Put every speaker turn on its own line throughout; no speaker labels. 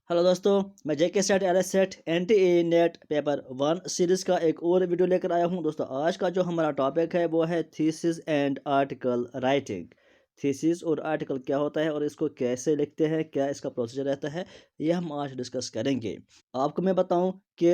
Hello दोस्तों, मैं JK SET L S SET N T A NET paper one series का एक और वीडियो लेकर आया हूं। दोस्तों आज का जो हमारा टॉपिक है वो है thesis and article writing. Thesis और आर्टिकल क्या होता है और इसको कैसे लिखते हैं, क्या इसका प्रोसीजर रहता है, ये हम आज डिस्कस करेंगे। आपको मैं बताऊं कि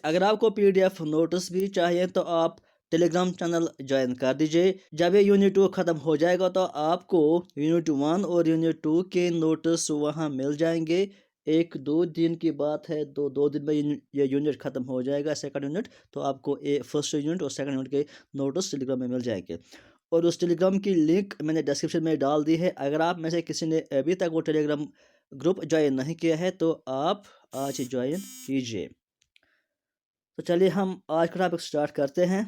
अगर आपको पीडीएफ नोट्स भी चाहिए तो आप टेलीग्राम चैनल ज्वाइन कर दीजिए। जब ये यूनिट 2 ख़त्म हो जाएगा तो आपको यूनिट 1 और यूनिट 2 के नोट्स वहाँ मिल जाएंगे। एक दो दिन की बात है, दो दिन में ये यूनिट ख़त्म हो जाएगा सेकंड यूनिट। तो आपको फर्स्ट यूनिट और सेकंड यूनिट के नोट्स टेलीग्राम में मिल जाएंगे और उस टेलीग्राम की लिंक मैंने डिस्क्रिप्शन में डाल दी है। अगर आप में से किसी ने अभी तक वो टेलीग्राम ग्रुप ज्वाइन नहीं किया है तो आप आज ही ज्वाइन कीजिए। तो चलिए हम आज का टॉपिक स्टार्ट करते हैं।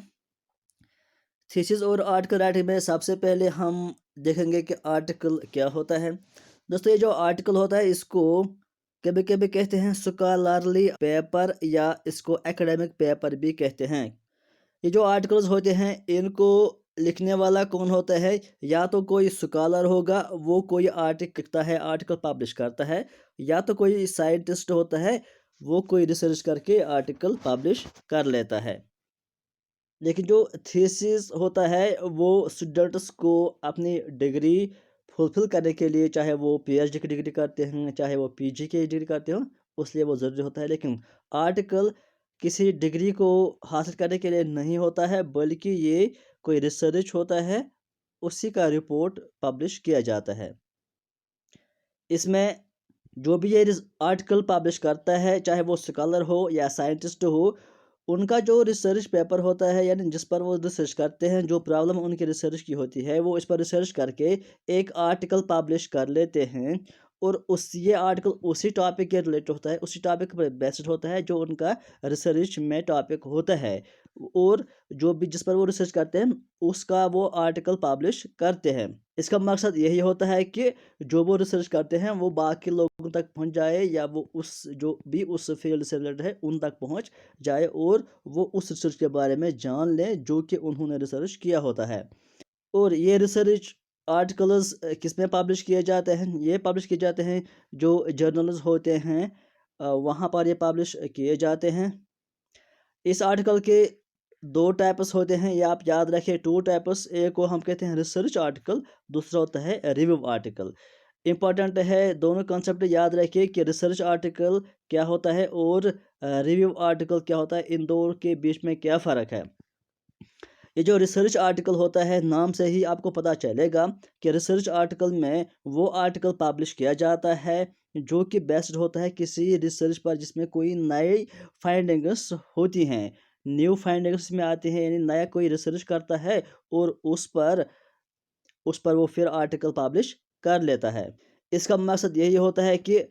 थीसिस और आर्टिकल राइटिंग में सबसे पहले हम देखेंगे कि आर्टिकल क्या होता है। दोस्तों ये जो आर्टिकल होता है इसको कभी कभी कहते हैं स्कॉलरली पेपर या इसको एकेडमिक पेपर भी कहते हैं। ये जो आर्टिकल्स होते हैं इनको लिखने वाला कौन होता है? या तो कोई स्कॉलर होगा, वो कोई आर्टिकल लिखता है, आर्टिकल पब्लिश करता है, या तो कोई साइंटिस्ट होता है, वो कोई रिसर्च करके आर्टिकल पब्लिश कर लेता है। लेकिन जो थीसिस होता है वो स्टूडेंट्स को अपनी डिग्री फुलफिल करने के लिए, चाहे वो पीएचडी की डिग्री करते हैं चाहे वो पीजी की डिग्री करते हो, उसलिए वो ज़रूरी होता है। लेकिन आर्टिकल किसी डिग्री को हासिल करने के लिए नहीं होता है, बल्कि ये कोई रिसर्च होता है, उसी का रिपोर्ट पब्लिश किया जाता है। इसमें जो भी ये आर्टिकल पब्लिश करता है, चाहे वो स्कॉलर हो या साइंटिस्ट हो, उनका जो रिसर्च पेपर होता है यानी जिस पर वो रिसर्च करते हैं, जो प्रॉब्लम उनकी रिसर्च की होती है वो इस पर रिसर्च करके एक आर्टिकल पब्लिश कर लेते हैं। और उस ये आर्टिकल उसी टॉपिक के रिलेटेड होता है, उसी टॉपिक पर बेस्ड होता है जो उनका रिसर्च में टॉपिक होता है। और जो भी जिस पर वो रिसर्च करते हैं उसका वो आर्टिकल पब्लिश करते हैं। इसका मकसद यही होता है कि जो वो रिसर्च करते हैं वो बाकी लोगों तक पहुंच जाए, या वो उस जो भी उस फील्ड से रिलेटेड है उन तक पहुंच जाए और वो उस रिसर्च के बारे में जान लें जो कि उन्होंने रिसर्च किया होता है। और ये रिसर्च आर्टिकल्स किस में पब्लिश किए जाते हैं? ये पब्लिश किए जाते हैं जो जर्नल्स होते हैं, वहाँ पर ये पब्लिश किए जाते हैं। इस आर्टिकल के दो टाइप्स होते हैं, ये आप याद रखें, टू टाइप्स। एक को हम कहते हैं रिसर्च आर्टिकल, दूसरा होता है रिव्यू आर्टिकल। इंपॉर्टेंट है दोनों कंसेप्ट याद रखिए कि रिसर्च आर्टिकल क्या होता है और रिव्यू आर्टिकल क्या होता है, इन दोनों के बीच में क्या फ़र्क है। ये जो रिसर्च आर्टिकल होता है, नाम से ही आपको पता चलेगा कि रिसर्च आर्टिकल में वो आर्टिकल पब्लिश किया जाता है जो कि बेस्ड होता है किसी रिसर्च पर जिसमें कोई नई फाइंडिंग्स होती हैं, न्यू फाइंडिंग्स में आते हैं, यानी नया कोई रिसर्च करता है और उस पर वो फिर आर्टिकल पब्लिश कर लेता है। इसका मकसद यही होता है कि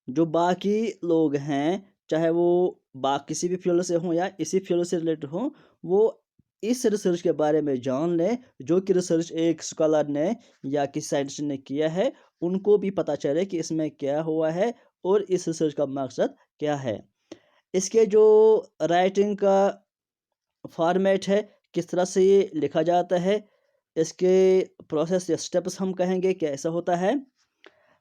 जो बाकी लोग हैं, चाहे वो किसी भी फील्ड से हों या इसी फील्ड से रिलेटेड हों, वो इस रिसर्च के बारे में जान लें जो कि रिसर्च एक स्कॉलर ने या किसी साइंटिस्ट ने किया है। उनको भी पता चले कि इसमें क्या हुआ है और इस रिसर्च का मकसद क्या है। इसके जो राइटिंग का फॉर्मेट है, किस तरह से ये लिखा जाता है, इसके प्रोसेस या स्टेप्स हम कहेंगे कैसा होता है।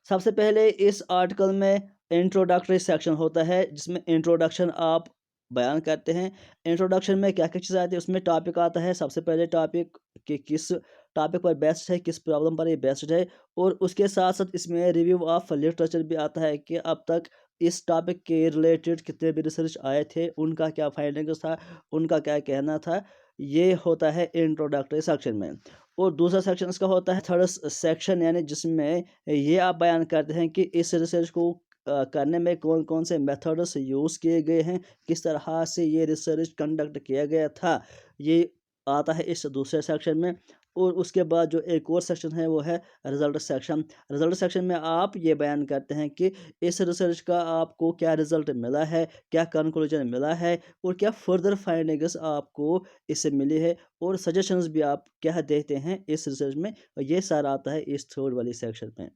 सबसे पहले इस आर्टिकल में इंट्रोडक्टरी सेक्शन होता है जिसमें इंट्रोडक्शन आप बयान करते हैं। इंट्रोडक्शन में क्या क्या चीज़ें आती है, उसमें टॉपिक आता है। सबसे पहले टॉपिक कि किस टॉपिक पर बेस्ड है, किस प्रॉब्लम पर ये बेस्ड है, और उसके साथ साथ इसमें रिव्यू ऑफ लिटरेचर भी आता है कि अब तक इस टॉपिक के रिलेटेड कितने भी रिसर्च आए थे, उनका क्या फाइंडिंग्स था, उनका क्या कहना था। ये होता है इंट्रोडक्टरी सेक्शन में। और दूसरा सेक्शन इसका होता है थर्ड सेक्शन, यानी जिसमें ये आप बयान करते हैं कि इस रिसर्च को करने में कौन कौन से मेथड्स यूज़ किए गए हैं, किस तरह से ये रिसर्च कंडक्ट किया गया था, ये आता है इस दूसरे सेक्शन में। और उसके बाद जो एक और सेक्शन है वो है रिजल्ट सेक्शन। रिजल्ट सेक्शन में आप ये बयान करते हैं कि इस रिसर्च का आपको क्या रिजल्ट मिला है, क्या कंक्लूजन मिला है, और क्या फर्दर फाइंडिंग्स आपको इससे मिली है, और सजेशंस भी आप क्या देते हैं इस रिसर्च में। ये सारा आता है इस थर्ड वाली सेक्शन में।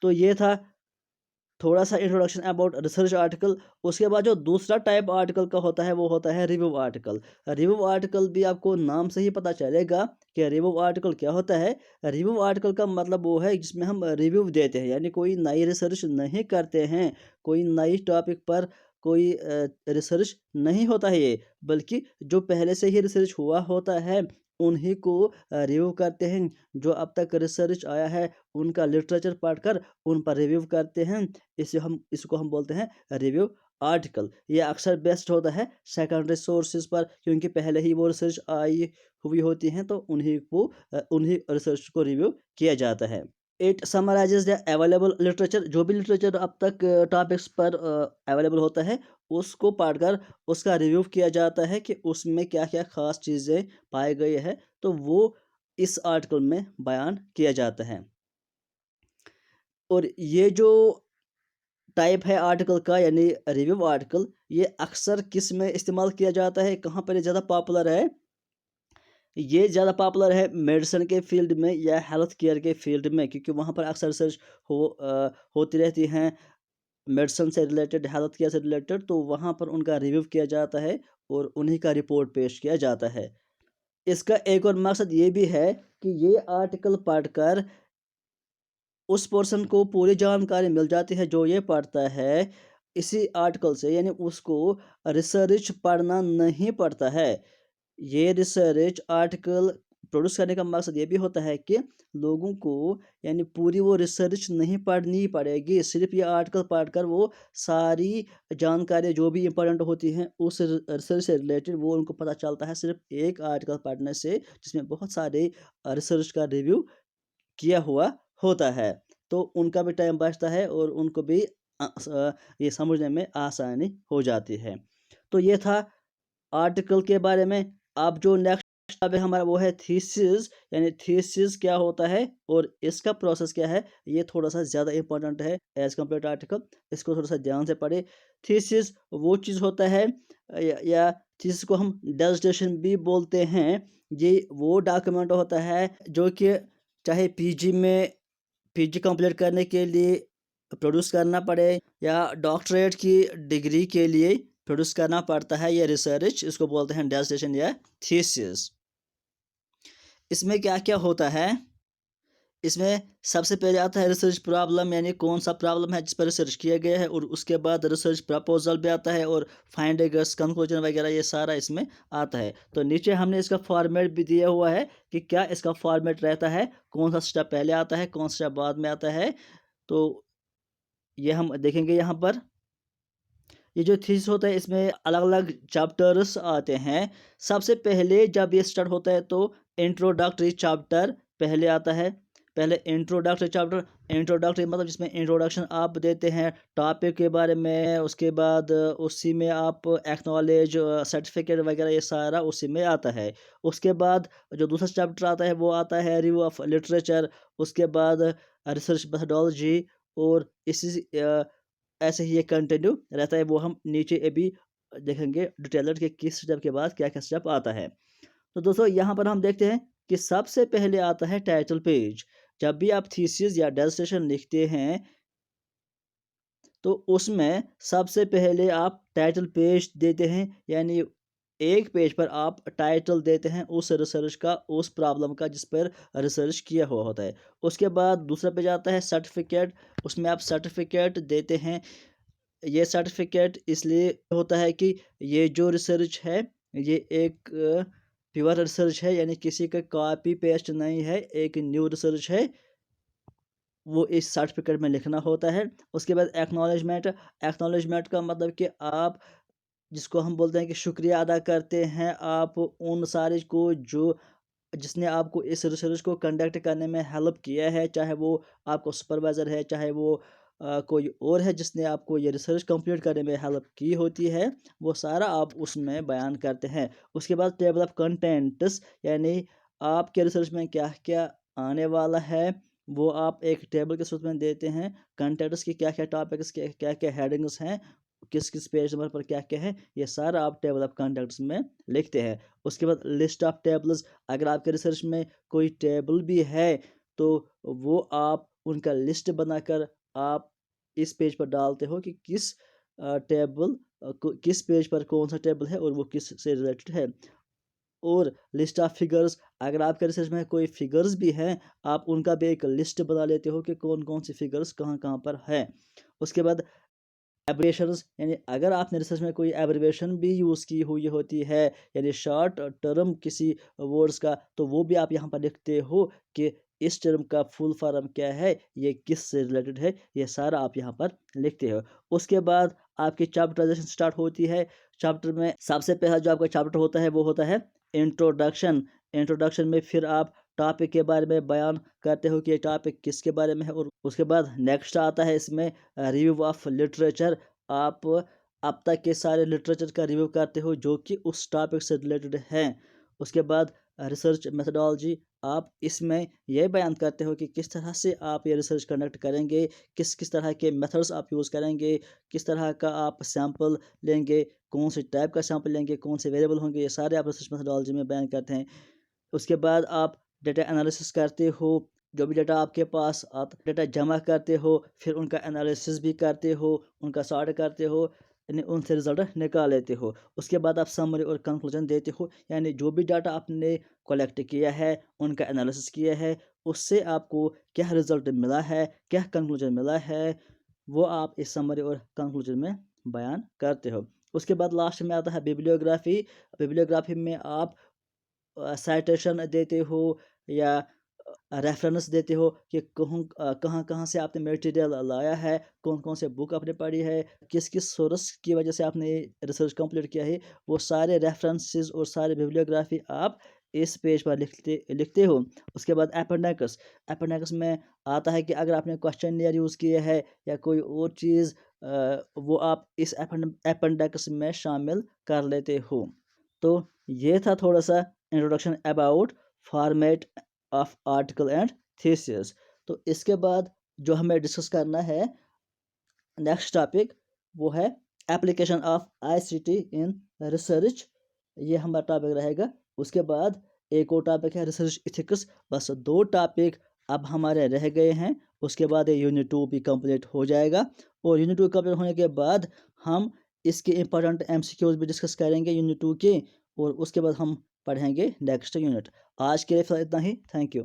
तो ये था थोड़ा सा इंट्रोडक्शन अबाउट रिसर्च आर्टिकल। उसके बाद जो दूसरा टाइप आर्टिकल का होता है वो होता है रिव्यू आर्टिकल। रिव्यू आर्टिकल भी आपको नाम से ही पता चलेगा कि रिव्यू आर्टिकल क्या होता है। रिव्यू आर्टिकल का मतलब वो है जिसमें हम रिव्यू देते हैं, यानी कोई नई रिसर्च नहीं करते हैं, कोई नई टॉपिक पर कोई रिसर्च नहीं होता है ये, बल्कि जो पहले से ही रिसर्च हुआ होता है उन्हीं को रिव्यू करते हैं। जो अब तक रिसर्च आया है उनका लिटरेचर पढ़कर उन पर रिव्यू करते हैं। इसको हम बोलते हैं रिव्यू आर्टिकल। ये अक्सर बेस्ट होता है सेकेंडरी सोर्सेज पर, क्योंकि पहले ही वो रिसर्च आई हुई होती हैं, तो उन्हीं रिसर्च को रिव्यू किया जाता है। It summarises the available literature. जो भी लिटरेचर अब तक टॉपिक्स पर अवेलेबल होता है उसको पढ़कर उसका रिव्यू किया जाता है कि उसमें क्या क्या ख़ास चीज़ें पाई गई है, तो वो इस आर्टिकल में बयान किया जाता है। और ये जो टाइप है आर्टिकल का, यानी रिव्यू आर्टिकल, ये अक्सर किस में इस्तेमाल किया जाता है, कहाँ पर ये ज़्यादा पॉपुलर है? ये ज़्यादा पॉपुलर है मेडिसिन के फील्ड में या हेल्थ केयर के फील्ड में, क्योंकि वहाँ पर अक्सर रिसर्च होती रहती हैं मेडिसिन से रिलेटेड, हेल्थ केयर से रिलेटेड, तो वहाँ पर उनका रिव्यू किया जाता है और उन्हीं का रिपोर्ट पेश किया जाता है। इसका एक और मकसद ये भी है कि ये आर्टिकल पढ़कर उस पर्सन को पूरी जानकारी मिल जाती है जो ये पढ़ता है इसी आर्टिकल से, यानी उसको रिसर्च पढ़ना नहीं पड़ता है। ये रिसर्च आर्टिकल प्रोड्यूस करने का मकसद ये भी होता है कि लोगों को, यानी पूरी वो रिसर्च नहीं पढ़नी पड़ेगी, सिर्फ ये आर्टिकल पढ़कर वो सारी जानकारी जो भी इम्पोर्टेंट होती हैं उस रिसर्च से रिलेटेड वो उनको पता चलता है सिर्फ एक आर्टिकल पढ़ने से, जिसमें बहुत सारे रिसर्च का रिव्यू किया हुआ होता है। तो उनका भी टाइम बचता है और उनको भी ये समझने में आसानी हो जाती है। तो ये था आर्टिकल के बारे में। अब जो नेक्स्ट अब है हमारा वो है थीसिस, यानी थीसिस क्या होता है और इसका प्रोसेस क्या है, ये थोड़ा सा ज़्यादा इंपॉर्टेंट है एज कम्पेयर टू आर्टिकल। इसको थोड़ा सा ध्यान से पढ़े। थीसिस वो चीज़ होता है या थीसिस को हम डिसर्टेशन भी बोलते हैं। ये वो डॉक्यूमेंट होता है जो कि चाहे पीजी कंप्लीट करने के लिए प्रोड्यूस करना पड़े या डॉक्टरेट की डिग्री के लिए प्रोड्यूस करना पड़ता है ये रिसर्च, इसको बोलते हैं डिसर्टेशन या थीसिस। इसमें क्या क्या होता है? इसमें सबसे पहले आता है रिसर्च प्रॉब्लम, यानी कौन सा प्रॉब्लम है जिस पर रिसर्च किया गया है, और उसके बाद रिसर्च प्रपोजल भी आता है और फाइंडिंग्स कंक्लूजन वगैरह ये सारा इसमें आता है। तो नीचे हमने इसका फॉर्मेट भी दिया हुआ है कि क्या इसका फॉर्मेट रहता है, कौन सा स्टेप पहले आता है, कौन सा स्टेप बाद में आता है। तो ये हम देखेंगे यहाँ पर। ये जो थीसिस होता है इसमें अलग-अलग चैप्टर्स आते हैं। सबसे पहले जब ये स्टार्ट होता है तो इंट्रोडक्टरी चैप्टर पहले आता है। पहले इंट्रोडक्टरी चैप्टर, इंट्रोडक्टरी मतलब जिसमें इंट्रोडक्शन आप देते हैं टॉपिक के बारे में, उसके बाद उसी में आप एक्नॉलेज सर्टिफिकेट वगैरह ये सारा उसी में आता है। उसके बाद जो दूसरा चैप्टर आता है वो आता है रिव्यू ऑफ लिटरेचर, उसके बाद रिसर्च मेथोडोलॉजी, और ऐसे ही ये कंटिन्यू रहता है। वो हम नीचे अभी देखेंगे डिटेलर के किस स्टेप के बाद क्या क्या स्टेप आता है। तो दोस्तों यहाँ पर हम देखते हैं कि सबसे पहले आता है टाइटल पेज। जब भी आप थीसिस या डिसर्टेशन लिखते हैं तो उसमें सबसे पहले आप टाइटल पेज देते हैं, यानी एक पेज पर आप टाइटल देते हैं उस रिसर्च का, उस प्रॉब्लम का जिस पर रिसर्च किया हुआ होता है। उसके बाद दूसरा पेज आता है सर्टिफिकेट, उसमें आप सर्टिफिकेट देते हैं। ये सर्टिफिकेट इसलिए होता है कि ये जो रिसर्च है ये एक प्योर रिसर्च है, यानी किसी का कॉपी पेस्ट नहीं है, एक न्यू रिसर्च है, वो इस सर्टिफिकेट में लिखना होता है। उसके बाद एक्नॉलेजमेंट, एक्नॉलेजमेंट का मतलब कि आप जिसको हम बोलते हैं कि शुक्रिया अदा करते हैं आप उन सारे को जो जिसने आपको इस रिसर्च को कंडक्ट करने में हेल्प किया है, चाहे वो आपको सुपरवाइज़र है, चाहे वो कोई और है जिसने आपको ये रिसर्च कंप्लीट करने में हेल्प की होती है, वो सारा आप उसमें बयान करते हैं। उसके बाद टेबल ऑफ कंटेंट्स, यानी आपके रिसर्च में क्या-क्या आने वाला है, वो आप एक टेबल के सूरत में देते हैं। कंटेंट्स की क्या-क्या टॉपिक्स के क्या-क्या हेडिंग्स हैं, किस-किस पेज नंबर पर क्या-क्या है, ये सारा आप टेबल ऑफ कंटेंट्स में लिखते हैं। उसके बाद लिस्ट ऑफ टेबल्स, अगर आपके रिसर्च में कोई टेबल भी है तो वो आप उनका लिस्ट बनाकर आप इस पेज पर डालते हो कि किस किस पेज पर कौन सा टेबल है और वो किस से रिलेटेड है। और लिस्ट ऑफ फिगर्स, अगर आपके रिसर्च में कोई फिगर्स भी हैं, आप उनका भी एक लिस्ट बना लेते हो कि कौन कौन सी फिगर्स कहाँ कहाँ पर हैं। उसके बाद एब्रिवेशंस, यानी अगर आपने रिसर्च में कोई एब्रिवेशन भी यूज़ की हुई होती है, यानी शॉर्ट टर्म किसी वर्ड्स का, तो वो भी आप यहाँ पर लिखते हो कि इस टर्म का फुल फॉर्म क्या है, ये किस से रिलेटेड है, ये सारा आप यहाँ पर लिखते हो। उसके बाद आपकी चैप्टराइजेशन स्टार्ट होती है। चैप्टर में सबसे पहला जो आपका चैप्टर होता है वो होता है इंट्रोडक्शन। इंट्रोडक्शन में फिर आप टॉपिक के बारे में बयान करते हो कि ये टॉपिक किसके बारे में है। और उसके बाद नेक्स्ट आता है इसमें रिव्यू ऑफ लिटरेचर। आप अब तक के सारे लिटरेचर का रिव्यू करते हो जो कि उस टॉपिक से रिलेटेड हैं। उसके बाद रिसर्च मेथडोलॉजी, आप इसमें यह बयान करते हो कि किस तरह से आप ये रिसर्च कंडक्ट करेंगे, किस किस तरह के मेथड्स आप यूज़ करेंगे, किस तरह का आप सैंपल लेंगे, कौन से टाइप का सैंपल लेंगे, कौन से वेरिएबल होंगे, ये सारे आप रिसर्च मेथडोलॉजी में बयान करते हैं। उसके बाद आप डेटा एनालिसिस करते हो। जो भी डेटा आपके पास आता, डेटा जमा करते हो, फिर उनका एनालिसिस भी करते हो, उनका सॉर्ट करते हो, यानी उनसे रिजल्ट निकाल लेते हो। उसके बाद आप समरी और कंक्लूजन देते हो, यानी जो भी डाटा आपने कलेक्ट किया है, उनका एनालिसिस किया है, उससे आपको क्या रिजल्ट मिला है, क्या कंक्लूजन मिला है, वो आप इस समरी और कंक्लूजन में बयान करते हो। उसके बाद लास्ट में आता है बिब्लियोग्राफी। बिब्लियोग्राफी में आप साइटेशन देते हो या रेफरेंस देते हो कि कहाँ कहाँ से आपने मटेरियल लाया है, कौन कौन से बुक आपने पढ़ी है, किस किस सोर्स की वजह से आपने रिसर्च कंप्लीट किया है। वो सारे रेफरेंसेस और सारे बिब्लियोग्राफी आप इस पेज पर लिखते लिखते हो। उसके बाद अपेंडिक्स। अपेंडिक्स में आता है कि अगर आपने क्वेश्चनियर यूज़ किया है या कोई और चीज़, वो आप इस अपेंडिक्स में शामिल कर लेते हो। तो ये था थोड़ा सा introduction about format of article and thesis. तो इसके बाद जो हमें डिस्कस करना है नेक्स्ट टॉपिक, वो है application of ICT in research. ये हमारा टॉपिक रहेगा। उसके बाद एक और टॉपिक है रिसर्च इथिक्स। बस दो टॉपिक अब हमारे रह गए हैं। उसके बाद यूनिट 2 भी कंप्लीट हो जाएगा। और यूनिट 2 कंप्लीट होने के बाद हम इसके इंपॉर्टेंट एमसीक्यूज भी डिस्कस करेंगे यूनिट 2 के। और उसके बाद हम पढ़ेंगे नेक्स्ट यूनिट। आज के लिए फिलहाल इतना ही। Thank you.